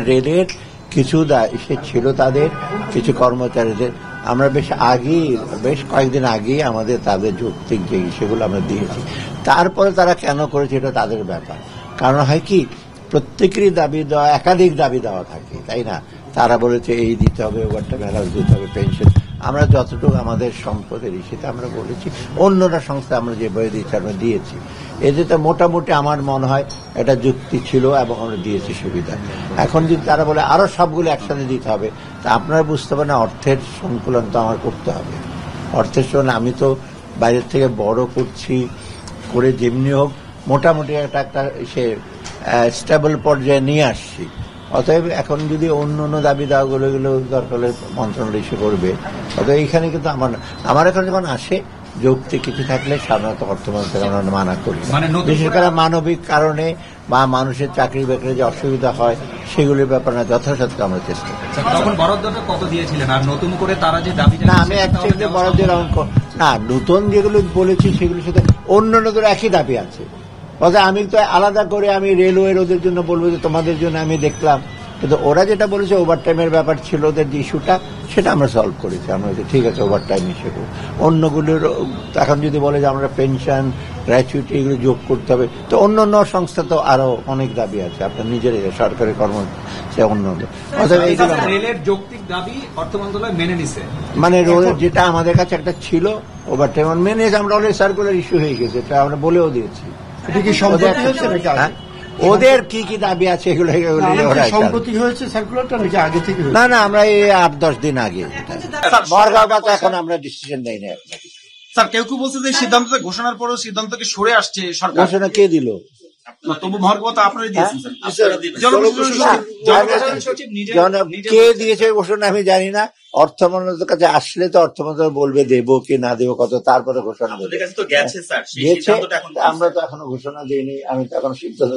রেলের কিছু সে ছিল তাদের কিছু কর্মচারীদের আমরা বেশ কয়েকদিন আগেই আমাদের তাদের যৌক্তিক যে সেগুলো আমরা দিয়েছি। তারপরে তারা কেন করেছে এটা তাদের ব্যাপার। কারণ হয় কি, প্রত্যেকেরই দাবি দেওয়া, একাধিক দাবি দেওয়া থাকে, তাই না? তারা বলেছে এই দিতে হবে, ওভারটাইম অ্যালাউন্স দিতে হবে, পেনশন। আমরা যতটুকু আমাদের সম্পদের সেটা আমরা বলেছি, অন্যরা সংস্থা আমরা যেভাবে দিচ্ছি আমরা দিয়েছি। এতে তো মোটামুটি আমার মনে হয় এটা যুক্তি ছিল এবং আমরা দিয়েছি সুবিধা। এখন যদি তারা বলে আরো সবগুলো একসাথে দিতে হবে, তা আপনারা বুঝতে পারেন না, সংকুলন তো আমার করতে হবে। অর্থের সঙ্গে আমি তো বাইরের থেকে বড় করছি, করে যেমনি হোক মোটামুটি একটা সে স্টেবল পর্যায়ে নিয়ে আসছি। অতএব এখন যদি অন্য অন্য দাবি দাওয়াগুলো দরকার হলে মন্ত্রণালয় ইস্যু করবে। অতএব এইখানে কিন্তু আমার এখন যখন আসে যৌক্তিক কিছু থাকলে সাধারণত অর্থমন্ত্রী আমরা মানা করি, বিশেষ করে মানবিক কারণে বা মানুষের চাকরি বাকরি যে অসুবিধা হয় সেগুলির ব্যাপারে যথাসাধ্য আমরা চেষ্টা করি। তখন বরাদ্দটা কত দিয়েছিলেন, আর নতুন করে তারা যে দাবি না আমি অ্যাকচুয়ালি বরাদ্দের অঙ্ক না, নতুন যেগুলো বলেছি সেগুলোর সাথে অন্য নতুন একই দাবি আছে। অর্থাৎ আমি তো আলাদা করে আমি রেলওয়ের ওদের জন্য বলবো যে তোমাদের জন্য আমি দেখলাম, কিন্তু ওরা যেটা বলেছে ওভারটাইমের ব্যাপার ছিল ওদের যে ইস্যুটা, সেটা আমরা সলভ করেছি। আমরা ঠিক আছে ওভারটাইম ইস্যু করবো। অন্যগুলোর এখন যদি বলে যে আমরা পেনশন, গ্র্যাচুইটি এগুলো যোগ করতে হবে, তো অন্য অন্য সংস্থা তো আরো অনেক দাবি আছে, আপনার নিজের সরকারি কর্মচারী অন্য রেলের যৌক্তিক দাবি অর্থ মন্ত্রণালয় মেনে নিছে। মানে যেটা আমাদের কাছে একটা ছিল ওভারটাইম মেনে আমরা অলরেডি সার্কুলার ইস্যু হয়ে গেছে, এটা আমরা বলেও দিয়েছি। ওদের কি কি দাবি আছে এগুলো সম্প্রতি হয়েছে সার্কুলারটা নাকি আগে থেকে? না না, আমরা এই 8-10 দিন আগে। বরগাঁও বা এখন আমরা ডিসিশন নেই না। স্যার কেউ কেউ বলছে যে সিদ্ধান্ত ঘোষণার পরেও সিদ্ধান্তকে সরে আসছে সরকার। ঘোষণা কে দিল? তবু মহার্ঘতা আপনারাই দিয়েছেন কে দিয়েছে ঘোষণা আমি জানি না। অর্থ মন্ত্রণালয়ের কাছে আসলে তো অর্থ মন্ত্রণালয় বলবে দেবো কি না দেবো কত, তারপরে ঘোষণা দেবে। গেছে, আমরা তো এখনো ঘোষণা দিইনি, আমি তো এখন সিদ্ধান্ত